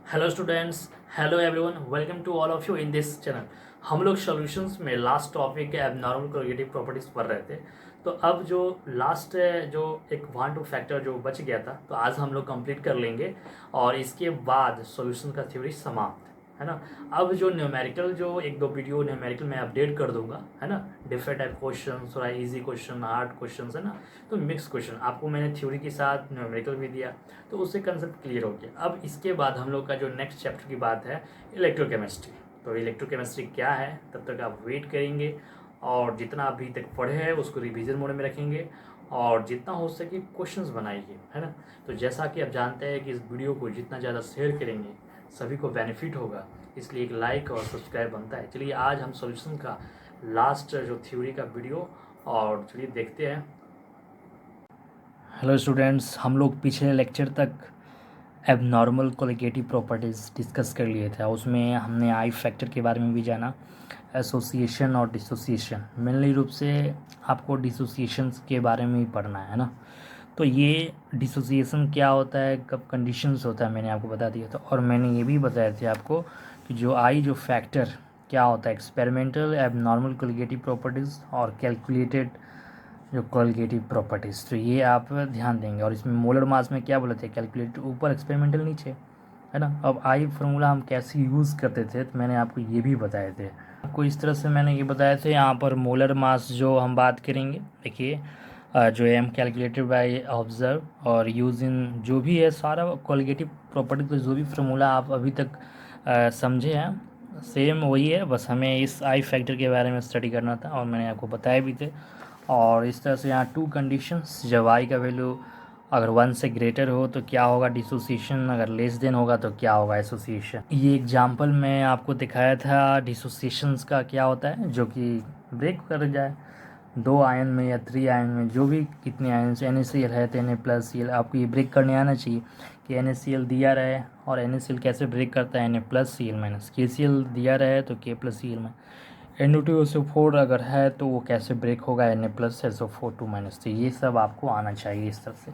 Hello students, hello everyone, welcome to all of you in this channel. हम लोग solutions में last topic abnormal colligative properties पढ़ रहे थे। तो अब जो लास्ट जो एक 1-2 फैक्टर जो बच गया था, तो आज हम लोग कंप्लीट कर लेंगे और इसके बाद सॉल्यूशन का थ्योरी समाप्त, है ना। अब जो न्यूमेरिकल जो एक दो वीडियो न्यूमेरिकल मैं अपडेट कर दूंगा, है ना। डिफरेंट टाइप क्वेश्चन, थोड़ा इजी क्वेश्चन, हार्ड क्वेश्चन, है ना। तो मिक्स क्वेश्चन आपको मैंने थ्योरी के साथ न्यूमेरिकल भी दिया, तो उससे कंसेप्ट क्लियर हो गया। अब इसके बाद हम लोग का जो नेक्स्ट चैप्टर की बात है इलेक्ट्रोकेमिस्ट्री। तो इलेक्ट्रोकेमिस्ट्री क्या है, तब तक आप वेट करेंगे और जितना अभी तक पढ़े हैं उसको रिवीजन मोड में रखेंगे और जितना हो सके क्वेश्चंस बनाइए, है ना। तो जैसा कि आप जानते हैं कि इस वीडियो को जितना ज़्यादा शेयर करेंगे सभी को बेनिफिट होगा, इसलिए एक लाइक और सब्सक्राइब बनता है। चलिए आज हम सॉल्यूशन का लास्ट जो थ्योरी का वीडियो और चलिए देखते हैं। हेलो स्टूडेंट्स, हम लोग पिछले लेक्चर तक एबनॉर्मल कोलिगेटिव प्रॉपर्टीज़ डिस्कस कर लिए थे। उसमें हमने आई फैक्टर के बारे में भी जाना, एसोसिएशन और डिसोसिएशन। मेनली रूप से आपको डिसोसिएशन के बारे में ही पढ़ना है ना। तो ये डिसोसिएशन क्या होता है, कब कंडीशंस होता है, मैंने आपको बता दिया था। और मैंने ये भी बताया था आपको कि जो आई जो फैक्टर क्या होता है, एक्सपेरिमेंटल एबनॉर्मल कोलिगेटिव प्रॉपर्टीज़ और कैलकुलेटेड जो कोलिगेटिव प्रॉपर्टीज़। तो ये आप ध्यान देंगे। और इसमें मोलर मास में क्या बोले थे, कैलकुलेटेड ऊपर, एक्सपेरिमेंटल नीचे, है ना। अब आई फार्मूला हम कैसे यूज़ करते थे तो मैंने आपको ये भी बताए थे। आपको इस तरह से मैंने ये बताया थे। यहाँ पर मोलर मास जो हम बात करेंगे, देखिए जो एम कैलकुलेटेड बाय ऑब्जर्व और यूज इन जो भी है सारा कोलिगेटिव प्रॉपर्टी का जो भी फार्मूला आप अभी तक समझे हैं सेम वही है, बस हमें इस आई फैक्टर के बारे में स्टडी करना था और मैंने आपको बताया भी थे। और इस तरह से यहाँ टू कंडीशंस, जब आई का वैल्यू अगर 1 से ग्रेटर हो तो क्या होगा डिसोसिएशन, अगर लेस देन होगा तो क्या होगा एसोसिएशन। ये एग्जांपल मैं आपको दिखाया था डिसोसिएशंस का क्या होता है, जो कि ब्रेक कर जाए 2 आयन में या 3 आयन में, जो भी कितने आयन से NaCl है तो Na+Cl आपको ये ब्रेक करने आना चाहिए कि NaCl दिया रहे और NaCl कैसे ब्रेक करता है Na+Cl- KCl दिया रहे तो K+Cl में Na2SO4 अगर है तो वो कैसे ब्रेक होगा Na+SO4 2-। तो ये सब आपको आना चाहिए इस तरह से।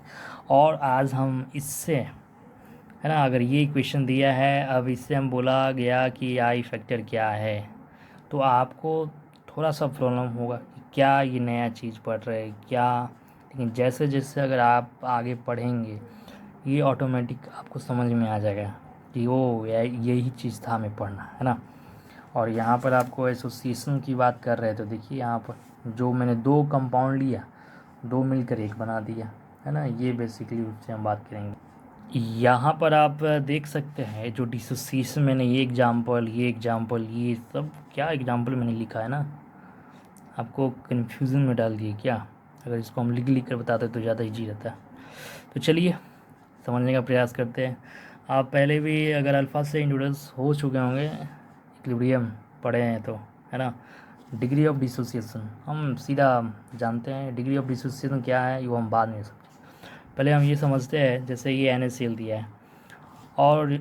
और आज हम इससे, है ना, अगर ये इक्वेशन दिया है, अब इससे हम बोला गया कि आई फैक्टर क्या है, तो आपको थोड़ा सा प्रॉब्लम होगा कि क्या ये नया चीज़ पढ़ रहे हैं क्या। लेकिन जैसे जैसे अगर आप आगे पढ़ेंगे ये ऑटोमेटिक आपको समझ में आ जाएगा कि वो यही चीज़ था हमें पढ़ना, है ना। और यहाँ पर आपको एसोसिएशन की बात कर रहे हैं, तो देखिए यहाँ पर जो मैंने 2 कंपाउंड लिया, 2 मिलकर एक बना दिया, है ना। ये बेसिकली उससे हम बात करेंगे। यहाँ पर आप देख सकते हैं जो डिसोसिएशन, मैंने ये एग्जांपल ये सब क्या एग्जांपल मैंने लिखा है ना, आपको कन्फ्यूज़न में डाल दिए क्या। अगर इसको हम लिख कर बताते तो ज़्यादा ईजी रहता है। तो चलिए समझने का प्रयास करते हैं। आप पहले भी अगर अल्फ़ा से इंट्रोड्यूस हो चुके होंगे, इक्विलिब्रियम पढ़े हैं तो, है ना। डिग्री ऑफ डिसोसिएशन हम सीधा जानते हैं, डिग्री ऑफ डिसोसिएशन क्या है वो हम बाद में समझेंगे। पहले हम ये समझते हैं, जैसे ये NaCl दिया है और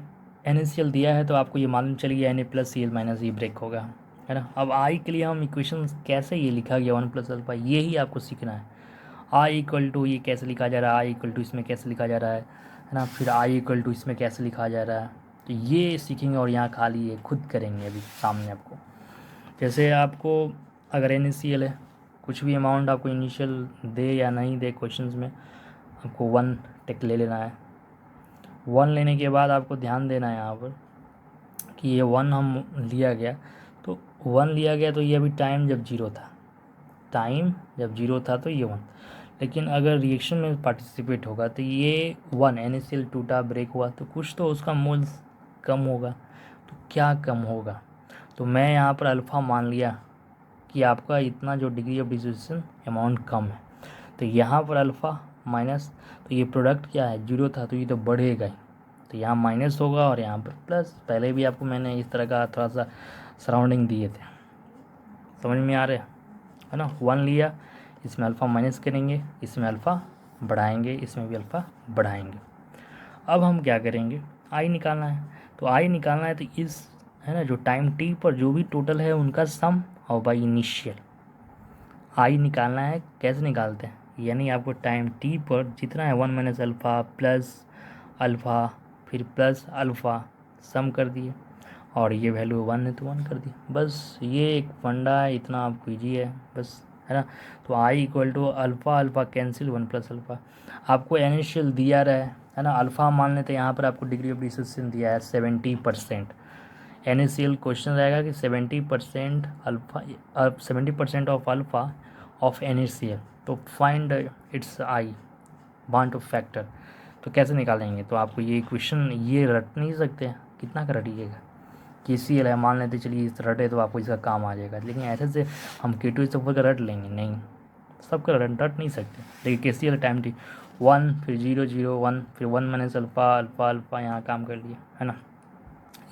NaCl दिया है तो आपको ये मालूम चल गया Na+Cl- ये ब्रेक होगा, है ना। अब आई के लिए हम इक्वेशन कैसे ये लिखा गया 1+α, ये ही आपको सीखना है। आई इक्वल टू ये कैसे लिखा जा रहा है, आई इक्वल टू इसमें कैसे लिखा जा रहा है ना। फिर आई इक्वल टू इसमें कैसे लिखा जा रहा है, तो ये सीखेंगे। और यहाँ खाली ये खुद करेंगे अभी सामने आपको। जैसे आपको अगर NaCl है, कुछ भी अमाउंट आपको इनिशियल दे या नहीं दे क्वेश्चंस में, आपको 1 टेक ले लेना है। 1 लेने के बाद आपको ध्यान देना है यहाँ पर कि ये 1 हम लिया गया, तो 1 लिया गया तो ये अभी टाइम जब 0 था, टाइम जब 0 था तो ये 1। लेकिन अगर रिएक्शन में पार्टिसिपेट होगा तो ये 1 NaCl टूटा, ब्रेक हुआ, तो कुछ तो उसका मोल्स कम होगा। तो क्या कम होगा, तो मैं यहाँ पर अल्फ़ा मान लिया कि आपका इतना जो डिग्री ऑफ डिसोसिएशन अमाउंट कम है। तो यहाँ पर अल्फ़ा माइनस, तो ये प्रोडक्ट क्या है 0 था तो ये तो बढ़ेगा ही, तो यहाँ माइनस होगा और यहाँ पर प्लस। पहले भी आपको मैंने इस तरह का थोड़ा सा सराउंडिंग दिए थे, समझ में आ रहे है ना। 1 लिया, इसमें अल्फ़ा माइनस करेंगे, इसमें अल्फ़ा बढ़ाएंगे, इसमें भी अल्फ़ा बढ़ाएंगे। अब हम क्या करेंगे, आई निकालना है। तो आई निकालना है तो इस, है ना, जो टाइम टी पर जो भी टोटल है उनका सम और बाई इनिशियल आई निकालना है। कैसे निकालते हैं, यानी आपको टाइम टी पर जितना है 1 - अल्फ़ा प्लस अल्फ़ा फिर प्लस अल्फ़ा सम कर दिए, और ये वैल्यू 1 है तो 1 कर दिया। बस ये एक फंडा है, इतना आप कीजिए बस, है ना। तो I equal to alpha, alpha cancel 1 plus alpha. आपको इनिशियल दिया रहा है ना, अल्फ़ा मान लेते हैं, यहाँ पर आपको डिग्री ऑफ डिसोसिएशन दिया है 70%। NaCl क्वेश्चन रहेगा कि 70% alpha, 70% of alpha of NaCl, तो find it's I bond of factor. तो कैसे निकालेंगे, तो आपको ये क्वेश्चन ये रट नहीं सकते, कितना का रटिएगा। KCl है मान लेते, चलिए इस रटे तो आपको इसका काम आ जाएगा, लेकिन ऐसे से हम K2SO4 का रट लेंगे नहीं, सबका रट नहीं सकते। देखिए KCl टाइम टी 1, फिर 0 0 1, फिर 1 माइनस अल्फ़ा अल्फ़ा अल्फ़ा, यहाँ काम कर लिया, है ना।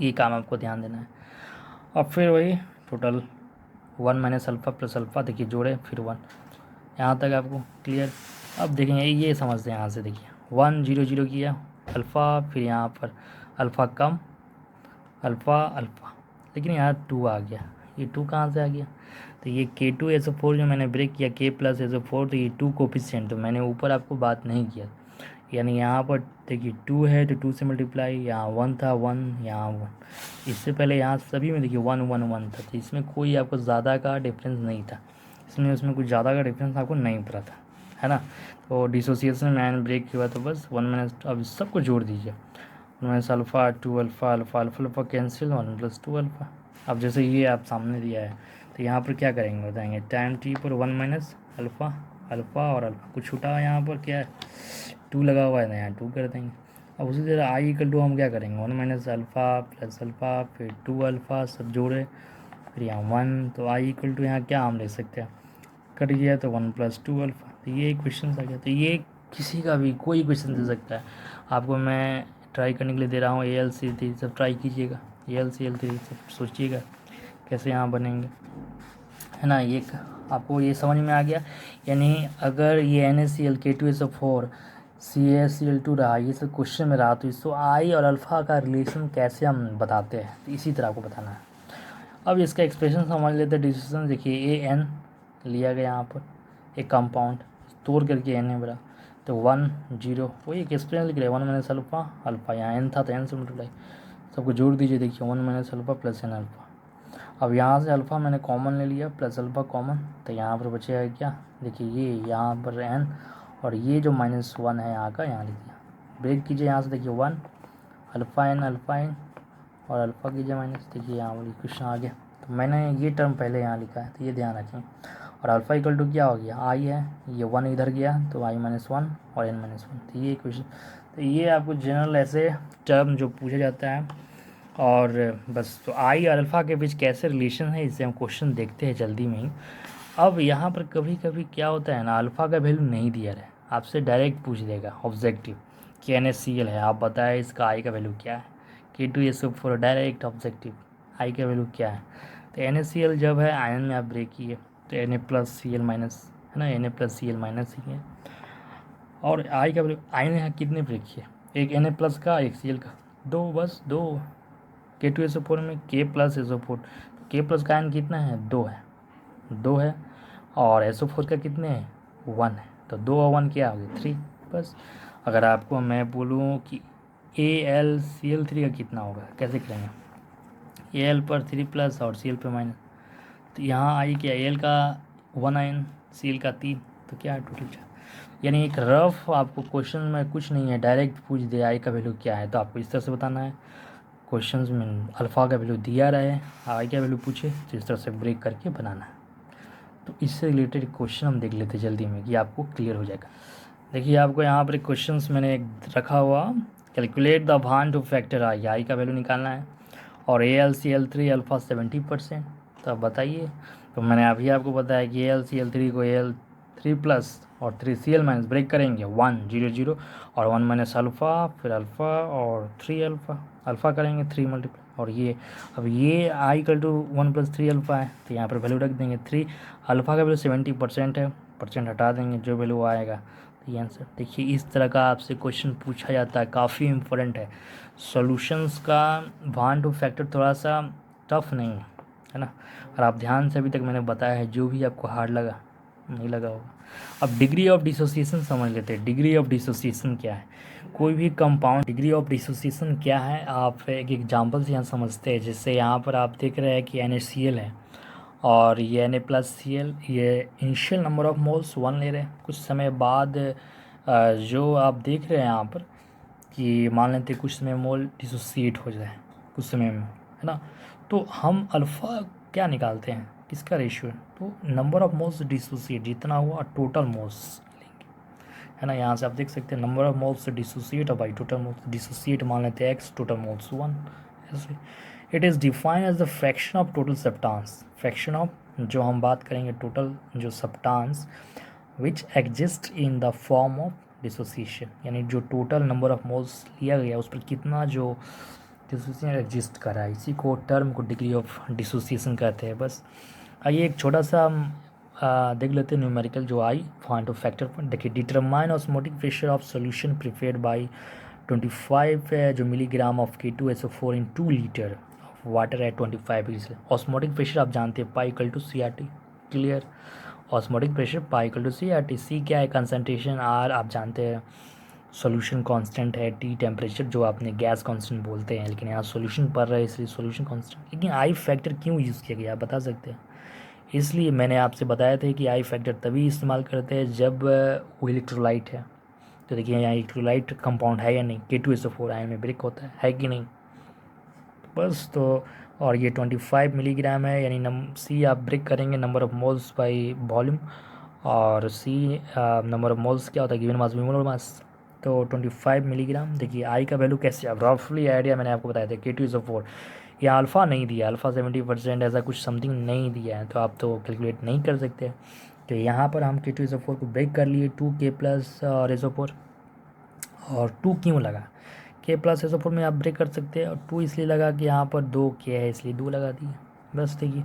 ये काम आपको ध्यान देना है। अब फिर वही total 1 minus alpha plus alpha, देखिए जोड़े फिर 1, यहाँ तक आपको क्लियर। अब देखेंगे ये समझते हैं, यहाँ से देखिए 1 0 0 किया अल्फ़ा, फिर यहाँ पर अल्फ़ा कम अल्फ़ा अल्फ़ा, लेकिन यहाँ 2 आ गया, ये 2 कहाँ से आ गया, तो ये K2SO4 जो मैंने ब्रेक किया K प्लस SO4, तो ये 2 कोफिशिएंट, तो मैंने ऊपर आपको बात नहीं किया, यानी यहाँ पर देखिए 2 है तो 2 से मल्टीप्लाई, यहाँ 1 था 1, यहाँ 1, इससे पहले यहाँ सभी में देखिए 1 1 1 था, तो इसमें कोई आपको ज़्यादा का डिफरेंस नहीं था, उसमें कुछ ज़्यादा का डिफरेंस आपको नहीं पड़ा था, है ना। तो डिसोसिएशन मैंने ब्रेक किया तो बस 1 माइनस, अब सबको जोड़ दीजिए, 1 minus alpha 2 alpha alpha alpha alpha cancel 1 plus 2 alpha. अब जैसे ये आप सामने दिया है, तो यहाँ पर क्या करेंगे बताएंगे, टाइम टी पर 1 माइनस अल्फ़ा अल्फ़ा और अल्फ़ा कुछ छूटा यहाँ पर क्या है 2 लगा हुआ है ना, यहाँ 2 कर देंगे। अब उसी तरह आई इक्वल टू हम क्या करेंगे 1 माइनस अल्फ़ा प्लस अल्फ़ा फिर 2 अल्फ़ा, सब जोड़े फिर यहाँ 1, तो आई इक्वल टू यहाँ क्या हम ले सकते हैं, कट गया तो 1 प्लस 2 अल्फ़ा, तो ये क्वेश्चन आ गया। तो ये किसी का भी कोई क्वेश्चन दे सकता है, आपको मैं ट्राई करने के लिए दे रहा हूँ। AlCl3 सब ट्राई कीजिएगा, AlCl3 सब सोचिएगा कैसे यहाँ बनेंगे, है ना। ये आपको ये समझ में आ गया, यानी अगर ये NaCl K2SO4 CaCl2 रहा, ये सब क्वेश्चन में रहा, तो इसको आई और अल्फ़ा का रिलेशन कैसे हम बताते हैं, तो इसी तरह आपको बताना है। अब इसका एक्सप्रेशन समझ लेते हैं। डिस्क्रिप्शन देखिए AN लिया गया यहाँ पर एक कंपाउंड, तोड़ करके N है बड़ा, तो 1 0, वही एक एक्सप्रेशन लिख रहे हैं 1 माइनस अल्फ़ा अल्फ़ा, यहाँ N था तो N से मल्टीप्लाई, सबको जोड़ दीजिए, देखिए 1 minus alpha plus N alpha. अब यहाँ से अल्फ़ा मैंने कॉमन ले लिया प्लस अल्फ़ा कॉमन, तो यहाँ पर बचेगा क्या, देखिए ये यहाँ पर N, और ये जो -1 है यहाँ का यहाँ लिख दिया, ब्रेक कीजिए यहाँ से, देखिए 1 अल्फ़ा N और अल्फ़ा कीजिए माइनस, देखिए यहाँ वाली क्वेश्चन आ गया। तो मैंने ये टर्म पहले यहाँ लिखा है, तो ये ध्यान रखें। और अल्फ़ा इक्वल टू क्या हो गया, आई है, ये 1 इधर गया तो i -1 और n-1, तो ये क्वेश्चन, तो ये आपको जनरल ऐसे टर्म जो पूछा जाता है। और बस, तो आई और अल्फ़ा के बीच कैसे रिलेशन है, इससे हम क्वेश्चन देखते हैं जल्दी में ही। अब यहाँ पर कभी कभी क्या होता है ना, अल्फ़ा का वैल्यू नहीं दिया है, आपसे डायरेक्ट पूछ देगा ऑब्जेक्टिव कि NaCl है, आप बताएं इसका आई का वैल्यू क्या है, K2SO4 डायरेक्ट ऑब्जेक्टिव, आई का वैल्यू क्या है। तो NaCl जब है आयन में आप ब्रेक किए तो Na+Cl- है ना, Na+Cl- ही है, और आई का वैल्यू, आयन यहाँ कितने ब्रेक किए, एक Na+ का एक Cl का, 2, बस 2। K2SO4 में K+SO4, K+ का आयन कितना है, 2 है, 2 है, और SO4 का कितने हैं, 1 है, तो 2 और 1 क्या हो गया, 3, बस। अगर आपको मैं बोलूँ कि AlCl3 का कितना होगा, कैसे करेंगे, Al पर 3 प्लस और Cl पर माइनस, तो यहाँ आई क्या, Al का 1 आयन Cl का 3, तो क्या है टोटल 4। यानी एक रफ आपको क्वेश्चन में कुछ नहीं है, डायरेक्ट पूछ दे आई का वैल्यू क्या है, तो आपको इस तरह से बताना है। क्वेश्चंस में अल्फ़ा का वैल्यू दिया रहे, आई का वैल्यू पूछे, तो इस तरह से ब्रेक करके बनाना है। तो इससे रिलेटेड क्वेश्चन हम देख लेते जल्दी में कि आपको क्लियर हो जाएगा। देखिए आपको यहाँ पर क्वेश्चंस मैंने रखा हुआ, कैलकुलेट द भान टू फैक्टर आई का वैल्यू निकालना है, और AlCl3 अल्फ़ा 70%, तो अब बताइए। तो मैंने अभी आपको बताया कि AlCl3 को Al3 प्लस और 3Cl माइनस ब्रेक करेंगे 1 0 0, और 1 माइनस अल्फ़ा फिर अल्फ़ा और 3 अल्फ़ा करेंगे 3 मल्टीप्लाई, और ये अब ये आई इक्वल टू 1 प्लस 3 अल्फ़ा है, तो यहाँ पर वैल्यू रख देंगे 3, अल्फ़ा का वैल्यू 70% है, परसेंट हटा देंगे, जो वैल्यू आएगा तो ये आंसर। देखिए इस तरह का आपसे क्वेश्चन पूछा जाता है, काफ़ी इम्पोर्टेंट है। सॉल्यूशंस का भान टू फैक्टर थोड़ा सा टफ नहीं है, है ना। और आप ध्यान से, अभी तक मैंने बताया है, जो भी आपको हार्ड लगा नहीं लगा होगा। अब डिग्री ऑफ डिसोसिएशन समझ लेते हैं। डिग्री ऑफ डिसोसिएशन क्या है? कोई भी कंपाउंड, डिग्री ऑफ डिसोसिएशन क्या है, आप एक एग्जांपल से यहाँ समझते हैं। जैसे यहाँ पर आप देख रहे हैं कि NaCl है और ये Na+Cl, ये इनिशियल नंबर ऑफ मोल्स 1 ले रहे हैं। कुछ समय बाद जो आप देख रहे हैं यहाँ पर कि मान लेते हैं कुछ समय मोल डिसोसिएट हो जाए कुछ समय में, है ना, तो हम अल्फ़ा क्या निकालते हैं, किसका रेशियो है, तो नंबर ऑफ मोल्स डिसोसिएट जितना हुआ टोटल मोल्स लेंगे, है ना। यहाँ से आप देख सकते हैं नंबर ऑफ मोल्स डिसोसिएट और बाई टोटल मोल्स डिसोसिएट मान लेते हैं x, टोटल मोल्स 1 ऐसे। It is defined as the fraction of total substance, fraction of जो हम बात करेंगे टोटल जो substance which exist in the form of dissociation, यानी जो टोटल नंबर ऑफ मोल्स लिया गया उस पर कितना जो डिसोसिएशन एग्जिस्ट कर रहा है, इसी को टर्म को डिग्री ऑफ डिसोसिएशन कहते हैं। बस आइए एक छोटा सा देख लेते हैं न्यूमेरिकल जो आई पॉइंट ऑफ फैक्टर पर। देखिए, determine osmotic pressure of solution prepared by 25 जो milligram of K2SO4 in 2 litre of water at 25 degree से। ऑस्मोटिक प्रेशर आप जानते हैं पाई = CRT, clear. Osmotic pressure pi = CRT। सी क्या है, कंसनट्रेशन। आर आप जानते हैं सॉल्यूशन कांस्टेंट है। टी टेम्परेचर जो आपने गैस कांस्टेंट बोलते हैं, लेकिन यहाँ सॉल्यूशन पढ़ रहे हैं इसलिए सॉल्यूशन कांस्टेंट। लेकिन आई फैक्टर क्यों यूज़ किया गया आप बता सकते हैं? इसलिए मैंने आपसे बताया था कि आई फैक्टर तभी इस्तेमाल करते हैं जब वो इलेक्ट्रोलाइट है। तो देखिए यहाँ इलेक्ट्रोलाइट कंपाउंड है या नहीं, K2SO4 आयन में ब्रेक होता है कि नहीं, बस। तो और ये 25 मिलीग्राम है, यानी सी आप ब्रेक करेंगे number of moles by volume, और सी नंबर ऑफ मोल्स क्या होता है गिवन मास मोलर मास, तो 25 मिलीग्राम। देखिए आई का वैल्यू कैसे, अब रफली आइडिया मैंने आपको बताया था K2SO4, यहाँ अल्फ़ा नहीं दिया, अल्फ़ा 70% ऐसा कुछ समथिंग नहीं दिया है, तो आप तो कैलकुलेट नहीं कर सकते। तो यहाँ पर हम K2SO4 को ब्रेक कर लिए 2K+ और SO4, और 2 क्यों लगा, K+ SO4 में आप ब्रेक कर सकते हैं, और 2 इसलिए लगा कि यहाँ पर 2K है इसलिए 2 लगा दिए, बस। देखिए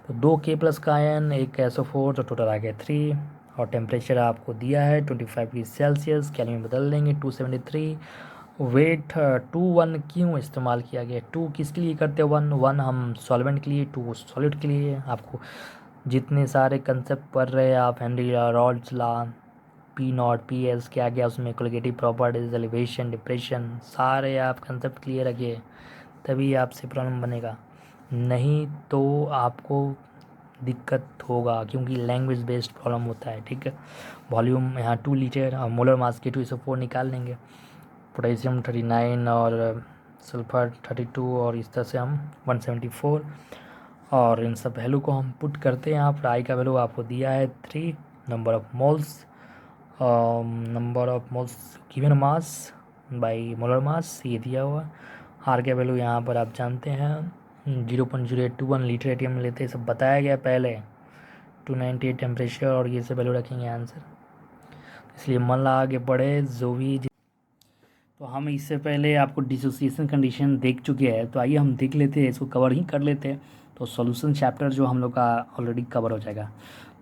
तो 2K+ का आयन, एक SO4, तो टोटल आ गया 3, और टेम्परेचर आपको दिया है 25 डिग्री सेल्सियस, कैलोरी में बदल देंगे 273। वेट 2 1 क्यों इस्तेमाल किया गया, 2 किसके लिए करते हैं, 1 हम सॉल्वेंट के लिए, 2 सॉलिड के लिए। आपको जितने सारे कंसेप्ट पढ़ रहे हैं आप, Henry Rawls law, P0 PS क्या गया उसमें, कोलिगेटिव प्रॉपर्टीज, एलिवेशन, डिप्रेशन, सारे आप कंसेप्ट क्लियर रखिए, तभी आपसे प्रॉब्लम बनेगा, नहीं तो आपको दिक्कत होगा, क्योंकि लैंग्वेज बेस्ड प्रॉब्लम होता है, ठीक है। वॉल्यूम यहाँ 2 लीटर, और मोलर मास K2SO4 निकाल लेंगे, पोटेशियम 39 और सल्फर 32, और इस तरह से हम 174, और इन सब वैल्यू को हम पुट करते हैं यहाँ पर। आई का वैल्यू आपको दिया है 3, number of moles given mass by molar mass ये दिया हुआ। आर का वैल्यू यहाँ पर आप जानते हैं 0.0821 लीटर एटीएम में लेते हैं, सब बताया गया पहले। 298 टेम्परेचर, और ये सब वैल्यू रखेंगे आंसर, इसलिए मन लगा के पढ़े जो भी। तो हम इससे पहले आपको डिसोसिएशन कंडीशन देख चुके हैं, तो आइए हम देख लेते हैं, इसको कवर ही कर लेते हैं, तो सॉल्यूशन चैप्टर जो हम लोग का ऑलरेडी कवर हो जाएगा।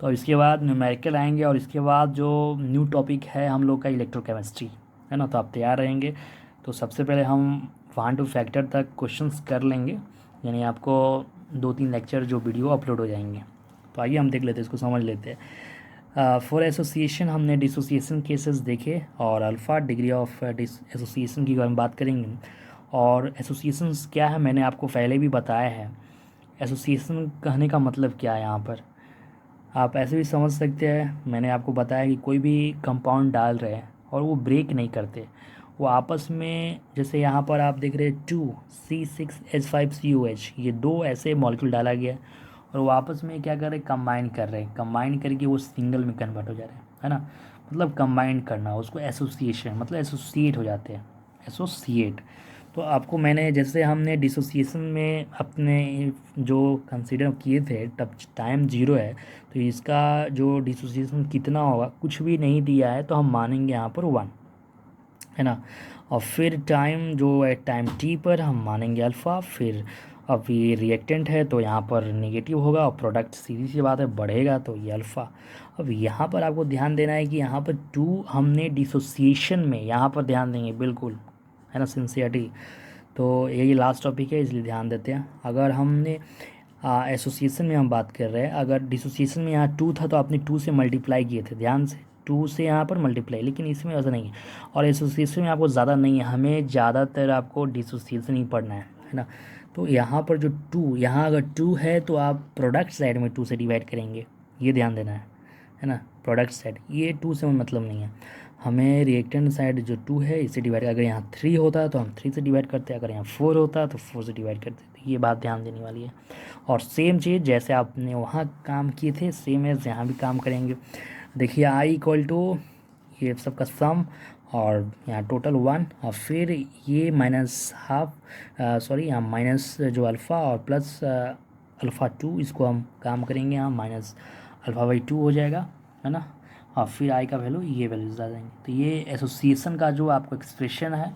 तो इसके बाद न्यूमेरिकल आएंगे, और इसके बाद जो न्यू टॉपिक है हम लोग का इलेक्ट्रोकेमिस्ट्री, है ना, तो आप तैयार रहेंगे। तो सबसे पहले हम 1 to फैक्टर तक क्वेश्चंस कर लेंगे, यानी आपको 2-3 लेक्चर जो वीडियो अपलोड हो जाएंगे। तो आइए हम देख लेते हैं, इसको समझ लेते हैं। फॉर एसोसिएशन हमने डिसोसिएशन केसेस देखे, और अल्फ़ा डिग्री ऑफ एसोसिएशन की हम बात करेंगे। और एसोसिएशंस क्या है मैंने आपको पहले भी बताया है। एसोसिएशन कहने का मतलब क्या है, यहाँ पर आप ऐसे भी समझ सकते हैं, मैंने आपको बताया कि कोई भी कंपाउंड डाल रहे हैं और वो ब्रेक नहीं करते, वो आपस में, जैसे यहाँ पर आप देख रहे हैं 2C6H5COH, ये 2 ऐसे मॉलिक्यूल डाला गया और वो आपस में क्या कर रहे हैं, कंबाइन कर रहे हैं, कंबाइन करके वो सिंगल में कन्वर्ट हो जा रहे हैं, है ना, मतलब कंबाइन करना, उसको एसोसिएशन मतलब एसोसिएट हो जाते हैं, एसोसिएट। तो आपको मैंने, जैसे हमने डिसोसिएशन में अपने जो कंसीडर किए थे तब टाइम 0 है, तो इसका जो डिसोसिएशन कितना होगा कुछ भी नहीं दिया है, तो हम मानेंगे यहाँ पर 1, है ना। और फिर टाइम जो है टाइम t पर हम मानेंगे अल्फ़ा। फिर अब ये रिएक्टेंट है तो यहाँ पर नेगेटिव होगा, और प्रोडक्ट सीधी सी बात है बढ़ेगा, तो ये अल्फ़ा। अब यहाँ पर आपको ध्यान देना है कि यहाँ पर 2 हमने डिसोसिएशन में, यहाँ पर ध्यान देंगे बिल्कुल, है ना, सिंसियरिटी। तो यही लास्ट टॉपिक है इसलिए ध्यान देते हैं। अगर हमने एसोसिएशन में हम बात कर रहे हैं। अगर डिसोसिएशन में यहाँ 2 था तो आपने 2 से मल्टीप्लाई किए थे, ध्यान से 2 से यहाँ पर मल्टीप्लाई, लेकिन इसमें ऐसा नहीं है। और एसोसिएशन में आपको ज़्यादा नहीं है, हमें ज़्यादातर आपको डिसोसिएशन ही पढ़ना है ना। तो यहाँ पर जो 2, यहाँ अगर 2 है तो आप प्रोडक्ट साइड में 2 से डिवाइड करेंगे, ये ध्यान देना है ना। प्रोडक्ट साइड ये 2 से मतलब नहीं है, हमें रिएक्टेंट साइड जो 2 है इससे डिवाइड। अगर यहाँ 3 होता तो हम 3 से डिवाइड करते, अगर यहाँ 4 होता तो 4 से डिवाइड करते। तो ये बात ध्यान देने वाली है। और सेम चीज़ जैसे आपने वहाँ काम किए थे, सेम एज यहाँ भी काम करेंगे। देखिए आई इक्वल टू ये सबका सम, और यहाँ टोटल 1, और फिर ये माइनस हाफ, सॉरी यहाँ माइनस जो अल्फ़ा और प्लस अल्फ़ा 2, इसको हम काम करेंगे, यहाँ माइनस अल्फ़ा/2 हो जाएगा, है ना। और फिर आई का वैल्यू ये वैल्यूज आ जाएंगे। तो ये एसोसिएशन का जो आपको एक्सप्रेशन है।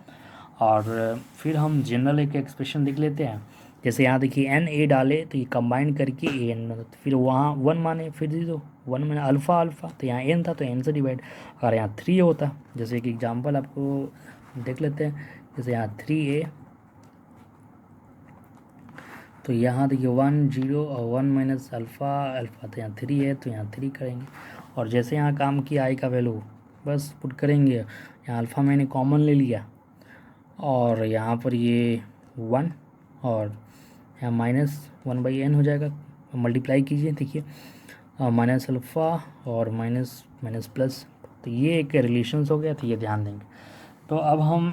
और फिर हम जनरल एक एक्सप्रेशन देख लेते हैं। जैसे यहाँ देखिए एन ए डाले तो ये कंबाइन करके ए एन बना, तो फिर वहाँ 1 माने, फिर दे दो 1 माने अल्फ़ा अल्फ़ा, तो यहाँ एन था तो एन से डिवाइड। अगर यहाँ 3 होता, जैसे कि एग्जांपल आपको देख लेते हैं, जैसे यहाँ 3a, तो यहाँ देखिए 1 0 और 1 माइनस अल्फ़ा अल्फ़ा, तो यहाँ 3 है तो यहाँ 3 करेंगे। और जैसे यहाँ काम किया आई का वैल्यू बस पुट करेंगे, यहाँ अल्फ़ा मैंने कॉमन ले लिया, और यहाँ पर ये 1, और यहाँ -1/n हो जाएगा, मल्टीप्लाई कीजिए, देखिए माइनस अल्फ़ा और माइनस माइनस प्लस, तो ये एक रिलेशंस हो गया, तो ये ध्यान देंगे। तो अब हम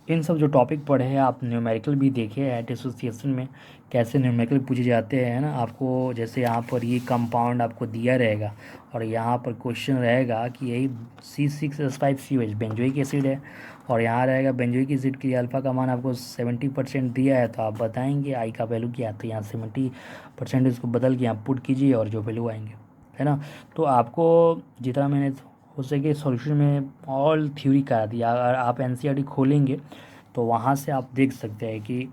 इन सब जो टॉपिक पढ़े हैं, आप न्यूमेरिकल भी देखे एट एसोसिएशन में कैसे न्यूमेरिकल पूछे जाते हैं ना। आपको जैसे यहाँ पर ये कंपाउंड आपको दिया रहेगा, और यहाँ पर क्वेश्चन रहेगा कि यही C6H5COH बेंजोइक एसिड है, और यहाँ रहेगा बेंजोइक एसिड के लिए अल्फ़ा का मान आपको 70% दिया है, तो आप बताएंगे आई का वैल्यू क्या है, तो यहाँ 70% इसको बदल के यहाँ पुट कीजिए और जो वैल्यू आएंगे, है ना। तो आपको जितना मैंने हो सके सॉल्यूशन में ऑल थ्योरी करा दिया। अगर आप एनसीईआरटी खोलेंगे तो वहाँ से आप देख सकते हैं कि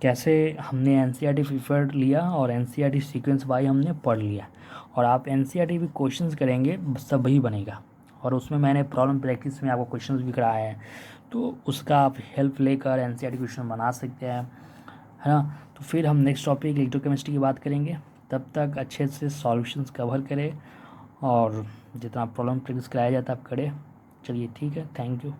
कैसे हमने एनसीईआरटी प्रीफर्ड लिया और एनसीईआरटी सीक्वेंस वाई हमने पढ़ लिया। और आप एनसीईआरटी भी क्वेश्चंस करेंगे सब ही बनेगा, और उसमें मैंने प्रॉब्लम प्रैक्टिस में आपको क्वेश्चंस भी कराए हैं, तो उसका आप हेल्प लेकर एनसीईआरटी क्वेश्चन बना सकते हैं, है ना। तो फिर हम नेक्स्ट टॉपिक इलेक्ट्रोकेमिस्ट्री की बात करेंगे। तब तक अच्छे से सॉल्यूशंस कवर करें, और जितना प्रॉब्लम प्रैक्टिस कराया जाता है आप करें। चलिए ठीक है, थैंक यू।